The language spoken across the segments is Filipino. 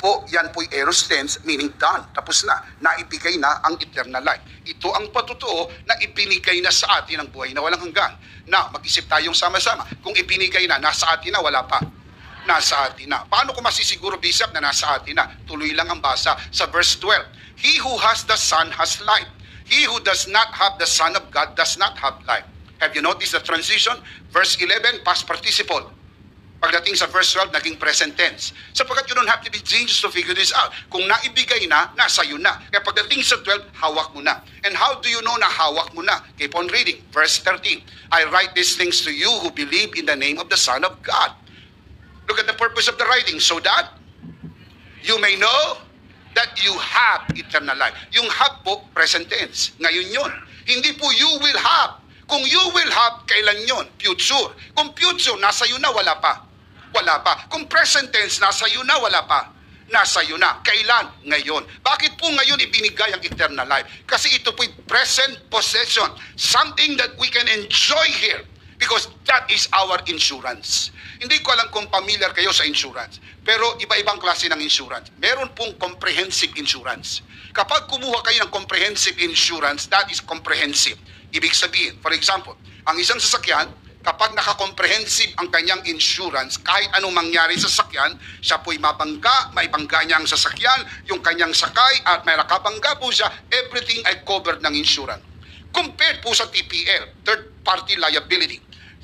po, yan po'y aorist tense, meaning done. Tapos na, naibigay na ang eternal life. Ito ang patotoo na ibinigay na sa atin ang buhay na walang hanggan. Na, mag-isip tayong sama-sama. Kung ibinigay na, nasa atin na, wala pa. Nasa atin na. Paano ko masisiguro, Bishop, na nasa atin na? Tuloy lang ang basa sa verse 12. He who has the Son has life. He who does not have the Son of God does not have life. Have you noticed the transition? Verse 11, past participle. Pagdating sa verse 12, naging present tense. Sapagkat you don't have to be genius to figure this out. Kung naibigay na, nasa iyo na. Kaya pagdating sa 12, hawak mo na. And how do you know na hawak mo na? Keep on reading. Verse 13. I write these things to you who believe in the name of the Son of God. Look at the purpose of the writing. So that you may know that you have eternal life. Yung have po, present tense. Ngayon yun. Hindi po you will have. Kung you will have, kailan yun? Future. Kung future, nasa iyo na, wala pa. Wala pa. Kung present tense, nasa iyo na, wala pa. Nasa iyo na. Kailan? Ngayon. Bakit po ngayon ibinigay ang eternal life? Kasi ito po'y present possession. Something that we can enjoy here. Because that is our insurance. Hindi ko alam kung familiar kayo sa insurance. Pero iba-ibang klase ng insurance. Meron pong comprehensive insurance. Kapag kumuha kayo ng comprehensive insurance, that is comprehensive. Ibig sabihin, for example, ang isang sasakyan, kapag naka-comprehensive ang kanyang insurance, kahit anong mangyari sa sasakyan, siya po'y mabangga, maibangga niya ang sasakyan, yung kanyang sakay, at may nakabangga po siya, everything ay covered ng insurance. Compared po sa TPL, third party liability,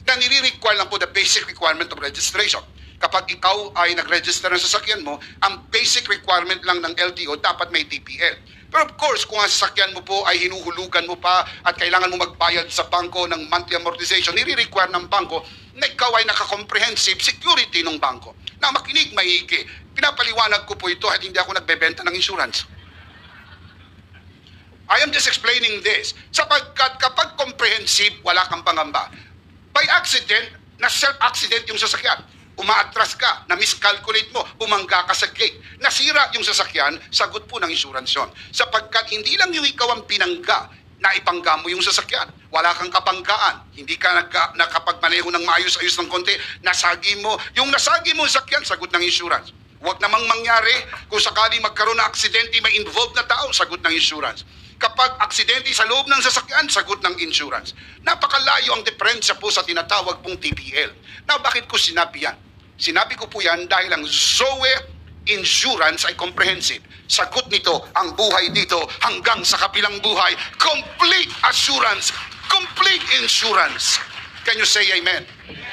na nire-require lang po the basic requirement of registration. Kapag ikaw ay nag-register ng sasakyan mo, ang basic requirement lang ng LTO, dapat may TPL. Pero of course, kung ang sasakyan mo po ay hinuhulugan mo pa at kailangan mo magbayad sa bangko ng monthly amortization, nire-require ng bangko na ikaw ay naka-comprehensive security ng bangko. Na makinig, maigi. Pinapaliwanag ko po ito at hindi ako nagbebenta ng insurance. I am just explaining this. Sapagkat kapag comprehensive, wala kang pangamba. By accident, na self-accident yung sasakyan. Umaatras ka, na-miscalculate mo, bumangga ka sa gate, nasira yung sasakyan, sagot po ng insurance yun. Sapagkat hindi lang yung ikaw ang pinangga, na ipangga mo yung sasakyan. Wala kang kapanggaan, hindi ka nakapagmaneho ng maayos-ayos ng konti, nasagi mo. Yung nasagi mo yung sasakyan, sagot ng insurance. Huwag namang mangyari, kung sakali magkaroon na aksidente, may involved na tao, sagot ng insurance. Kapag aksidente sa loob ng sasakyan, sagot ng insurance. Napakalayo ang diferensya po sa tinatawag pong TPL. Now, bakit ko sinabi yan? Sinabi ko po yan dahil ang Zoe insurance ay comprehensive. Sagot nito ang buhay dito hanggang sa kabilang buhay. Complete assurance. Complete insurance. Can you say amen?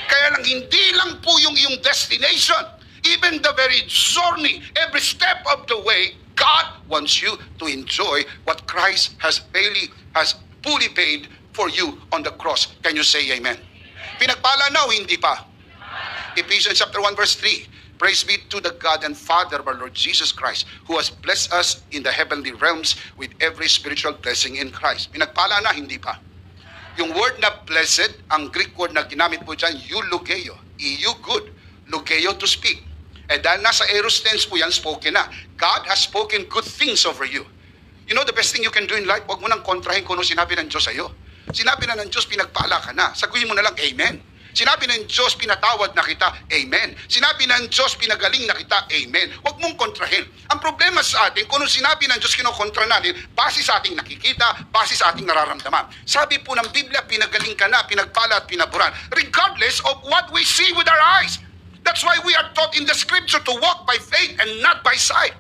Kaya lang hindi lang po yung iyong destination. Even the very journey, every step of the way, God wants you to enjoy what Christ has fully paid for you on the cross. Can you say amen? Pinagpala na o hindi pa? Ephesians chapter 1 verse 3. Praise be to the God and Father of our Lord Jesus Christ, who has blessed us in the heavenly realms with every spiritual blessing in Christ. Pinagpala na, hindi pa? Yung word na blessed, ang Greek word na ginamit po dyan, eulogeo. EU good. Logeo to speak. Eh dahil nasa aorist tense po yan, spoken na. God has spoken good things over you. You know the best thing you can do in life? Huwag mo nang kontrahin kung ano sinabi ng Diyos sa'yo. Sinabi na ng Diyos, pinagpala ka na. Saguhin mo na lang, amen. Sinabi ng Diyos, pinatawad na kita, amen. Sinabi ng Diyos, pinagaling na kita, amen. Huwag mong kontrahin. Ang problema sa atin, kung sinabi ng Diyos, kinokontra natin, base sa ating nakikita, base sa ating nararamdaman. Sabi po ng Biblia, pinagaling ka na, pinagpala at pinaburan, regardless of what we see with our eyes. That's why we are taught in the scripture to walk by faith and not by sight.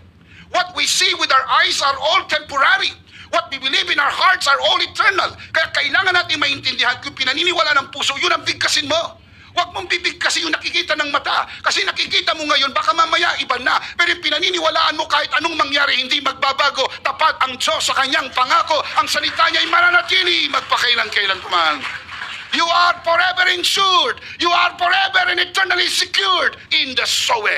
What we see with our eyes are all temporary. What we believe in our hearts are all eternal. Kaya kailangan natin maintindihan kung pinaniniwala ng puso, yun ang bigkasin mo. Huwag mong bibigkasin yung nakikita ng mata. Kasi nakikita mo ngayon, baka mamaya iba na. Pero yung pinaniniwalaan mo kahit anong mangyari, hindi magbabago. Tapat ang Diyos sa kanyang pangako. Ang salita niya ay mananatili, magpakailan-kailan kuman. You are forever insured. You are forever and eternally secured in the Zoe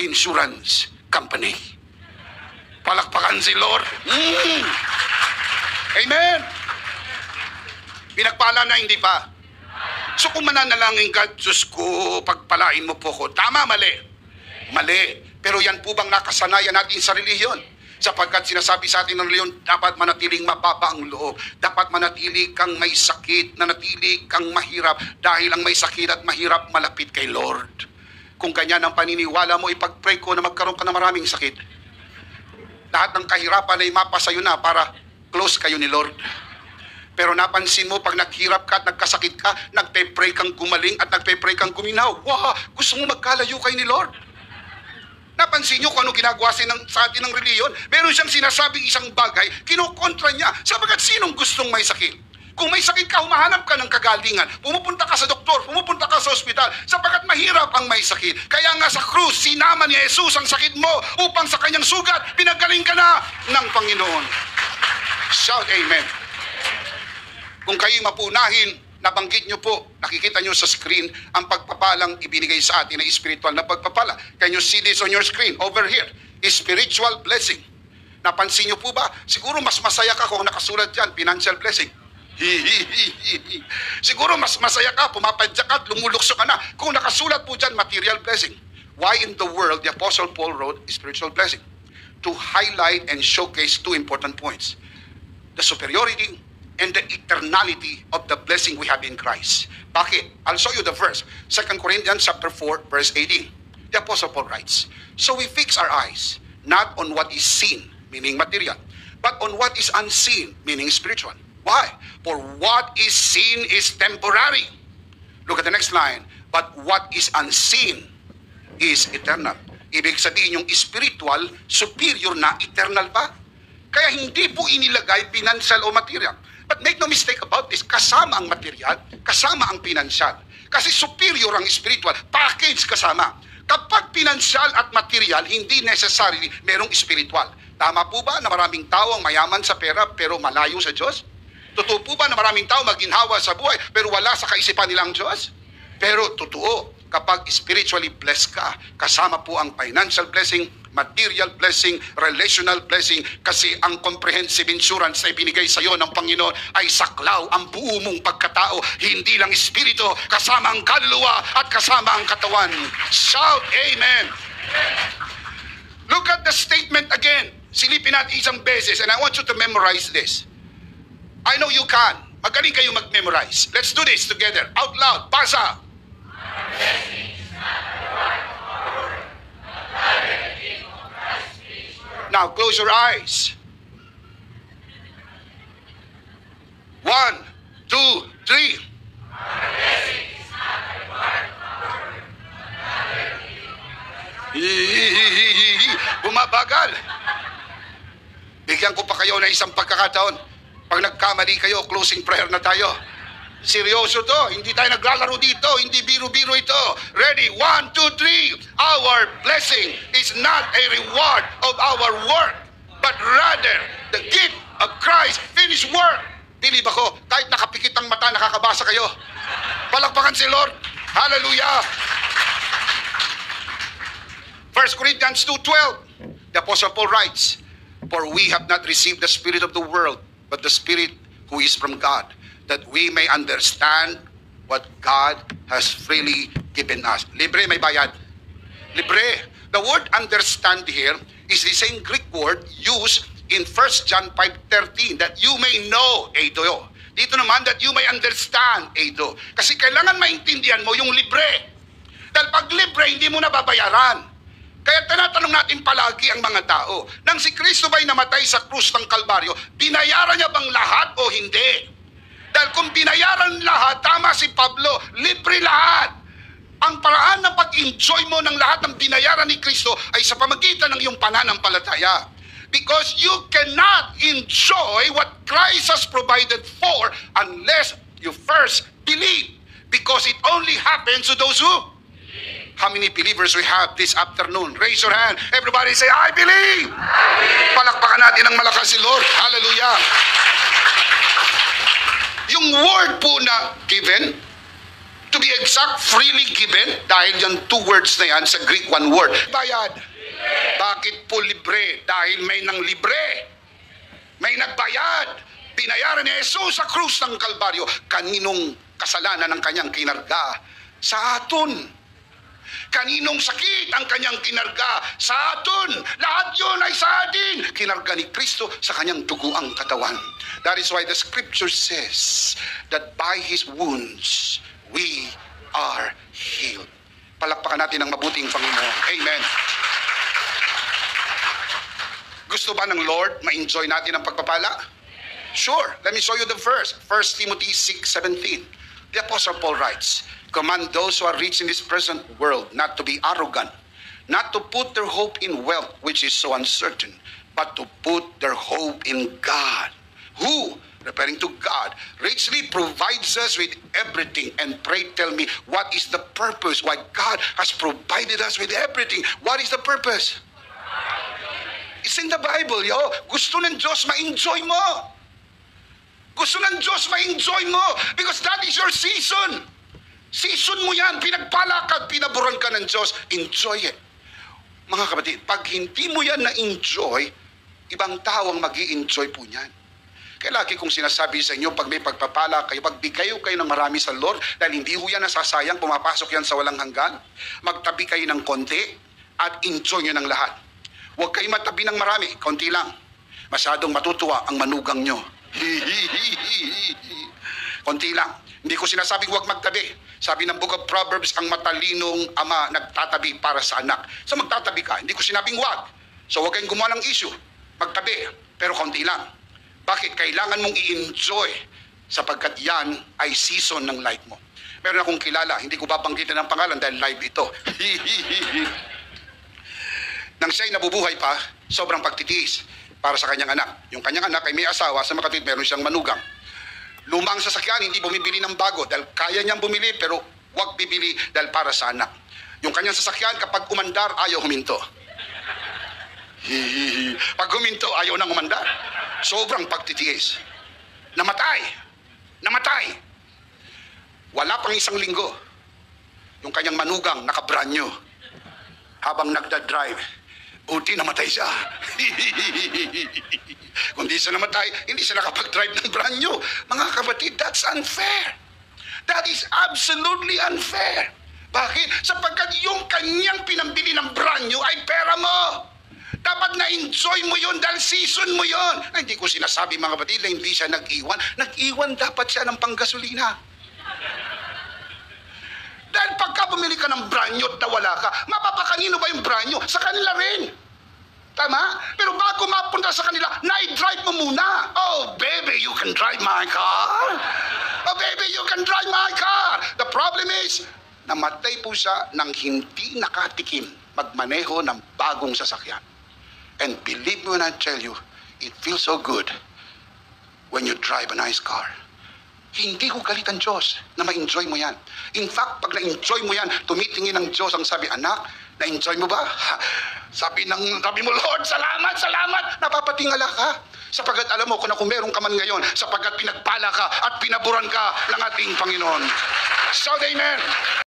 Insurance Company. Palakpakan si Lord. Amen. Pinagpala na, hindi pa? So kung mananalangin ka, Diyos ko, pagpalain mo po ko. Tama, mali? Mali. Pero yan po bang nakasanayan natin sa relihiyon? Sapagkat sinasabi sa atin ng relihiyon, dapat manatiling mababa ang loob. Dapat manatili kang may sakit, nanatili kang mahirap. Dahil ang may sakit at mahirap, malapit kay Lord. Kung ganyan ang paniniwala mo, ipag-pray ko na magkaroon ka ng maraming sakit. Lahat ng kahirapan ay mapasayo na para close kayo ni Lord. Pero napansin mo, pag naghirap ka at nagkasakit ka, nagpe-pray kang gumaling at nagpe-pray kang guminaw. Wow! Gusto mo magkalayo kayo ni Lord? Napansin nyo kung ano ginagawa sa atin ng reliyon? Meron siyang sinasabing isang bagay, kinukontra niya. Sabagat sinong gustong may sakit? Kung may sakit ka, humahanap ka ng kagalingan. Pumupunta ka sa doktor, pumupunta ka sa ospital, sapagat mahirap ang may sakit. Kaya nga sa krus, sinama ni Jesus ang sakit mo upang sa kanyang sugat, pinagaling ka na ng Panginoon. Shout amen. Kung kayo mapunahin, nabanggit nyo po, nakikita nyo sa screen, ang pagpapalang ibinigay sa atin na spiritual na pagpapala. Can you see this on your screen? Over here, spiritual blessing. Napansin nyo po ba? Siguro mas masaya ka kung nakasulat dyan, financial blessing. Siguro mas masaya ka, pumapadyak ka, lumulukso ka na. Kung nakasulat po dyan, material blessing. Why in the world the Apostle Paul wrote spiritual blessing? To highlight and showcase two important points. The superiority and the eternality of the blessing we have in Christ. Bakit? I'll show you the verse. 2 Corinthians chapter 4, verse 18. The Apostle Paul writes, so we fix our eyes, not on what is seen, meaning material, but on what is unseen, meaning spiritual. Why? For what is seen is temporary. Look at the next line. But what is unseen is eternal. Ibig sabihin yung spiritual, superior na eternal pa. Kaya hindi po inilagay financial o material. But make no mistake about this, kasama ang material, kasama ang financial. Kasi superior ang spiritual, package kasama. Kapag financial at material, hindi necessarily merong spiritual. Tama po ba na maraming tao ang mayaman sa pera pero malayo sa Diyos? Totoo po ba na maraming tao maginhawa sa buhay pero wala sa kaisipan nilang Diyos? Pero totoo, kapag spiritually blessed ka, kasama po ang financial blessing, material blessing, relational blessing, kasi ang comprehensive insurance na ibinigay sa iyo ng Panginoon ay saklaw ang buo mong pagkatao, hindi lang espiritu, kasama ang kaluluwa at kasama ang katawan. Shout amen! Look at the statement again. Silipin natin isang beses and I want you to memorize this. I know you can. Magaling kayo mag-memorize. Let's do this together. Out loud. Basa. Now, close your eyes. 1, 2, 3. Bumabagal. Bigyan ko pa kayo na isang pagkakataon. Pag nagkamali kayo, closing prayer na tayo. Seryoso to. Hindi tayo naglalaro dito. Hindi biro-biro ito. Ready? 1, 2, 3. Our blessing is not a reward of our work, but rather the gift of Christ's finished work. Believe ako, kahit nakapikit ang mata, nakakabasa kayo. Palakpakan si Lord. Hallelujah. 1 Corinthians 2:12. The Apostle Paul writes, for we have not received the spirit of the world, but the Spirit who is from God, that we may understand what God has freely given us. Libre, may bayad. Libre. The word understand here is the same Greek word used in 1 John 5:13, that you may know, eido. Dito naman, that you may understand, eido. Kasi kailangan maintindihan mo yung libre. Dahil pag libre, hindi mo nababayaran. Kaya tinatanong natin palagi ang mga tao, nang si Kristo ba'y namatay sa krus ng Kalbaryo, binayaran niya bang lahat o hindi? Dahil kung binayaran lahat, tama si Pablo, libre lahat. Ang paraan ng pag-enjoy mo ng lahat ng binayaran ni Kristo ay sa pamagitan ng iyong pananampalataya. Because you cannot enjoy what Christ has provided for unless you first believe. Because it only happens to those who... How many believers we have this afternoon? Raise your hand. Everybody say, I believe. Palakpakan natin ng malakas si Lord. Hallelujah. Yung word po na given, to be exact, freely given, dahil yung two words na yan, sa Greek, one word. Bayad. Bakit po libre? Dahil may nang libre. May nagbayad. Binayaran ni Jesus sa krus ng Kalbaryo. Kaninong kasalanan ng kanyang kinarga? Sa aton. Kaninong sakit ang kanyang kinarga? Sa aton. Lahat yun ay sa atin. Kinarga ni Kristo sa kanyang duguang katawan. That is why the scripture says that by His wounds we are healed. Palakpakan natin ang mabuting Panginoon. Amen. Gusto ba ng Lord ma-enjoy natin ang pagpapala? Sure. Let me show you the verse. 1 Timothy 6:17. The Apostle Paul writes, "Command those who are rich in this present world not to be arrogant, not to put their hope in wealth, which is so uncertain, but to put their hope in God, who," referring to God, "richly provides us with everything." And pray tell me, what is the purpose why God has provided us with everything? What is the purpose? It's in the Bible, yo. Gusto ng Diyos ma-enjoy mo. Gusto ng Diyos ma-enjoy mo because that is your season. Season mo yan. Pinagpala ka, pinaburan ka ng Diyos. Enjoy it. Mga kapatid, pag hindi mo yan na-enjoy, ibang tao ang mag-i-enjoy po niyan. Kaya lagi kong sinasabi sa inyo, pag may pagpapala kayo, pagbigay kayo ng marami sa Lord, dahil hindi ho yan nasasayang, pumapasok yan sa walang hanggan, magtabi kayo ng konti at enjoy nyo ng lahat. Huwag kayo matabi ng marami, konti lang. Masyadong matutuwa ang manugang nyo. Konti lang. Hindi ko sinasabing huwag magtabi. Sabi ng Book of Proverbs, ang matalinong ama nagtatabi para sa anak. So magtatabi ka. Hindi ko sinabing huwag. So huwag kayong gumawa ng issue. Magtabi, pero konti lang. Bakit? Kailangan mong i-enjoy sapagkat yan ay season ng life mo. Meron akong kilala, hindi ko babanggitin ang pangalan dahil live ito. Nang siya'y nabubuhay pa, sobrang pagtitiis para sa kanyang anak. Yung kanyang anak ay may asawa, sa makatwid meron siyang manugang. Lumang sasakyan, hindi bumibili ng bago dahil kaya niyang bumili pero wag bibili dahil para sa anak. Yung kanyang sasakyan, kapag umandar, ayaw huminto. Pag huminto, ayaw nang umandar. Sobrang pagtitiis. Namatay. Namatay. Wala pang isang linggo. Yung kanyang manugang, nakabranyo. Habang nagdadrive, buti namatay siya. Kung di siya namatay, hindi siya nakapag-drive ng brand new. Mga kapatid, that's unfair. That is absolutely unfair. Bakit? Sapagkat yung kanyang pinambili ng brand new ay pera mo. Dapat na-enjoy mo yun dahil season mo yun. Ay, hindi ko sinasabi mga kapatid na hindi siya nag-iwan. Nag-iwan dapat siya ng panggasolina. Dahil pagka bumili ka ng brand new at nawala ka, mapapakanino ba yung brand new? Sa kanila rin. Tama? Pero bago mapunta sa kanila, na-drive mo muna. Oh, baby, you can drive my car. Oh, baby, you can drive my car. The problem is, namatay po siya nang hindi nakatikim magmaneho ng bagong sasakyan. And believe me when I tell you, it feels so good when you drive a nice car. Hindi ko galit ang Diyos na ma-enjoy mo yan. In fact, pag na-enjoy mo yan, tumitingin ang Diyos ang sabi, anak, na-enjoy mo ba? Sabi mo, Lord, salamat, salamat. Napapatingala ka. Sapagkat alam mo kung meron ka man ngayon, sapagkat pinagpala ka at pinaburan ka ng ating Panginoon. Shout amen.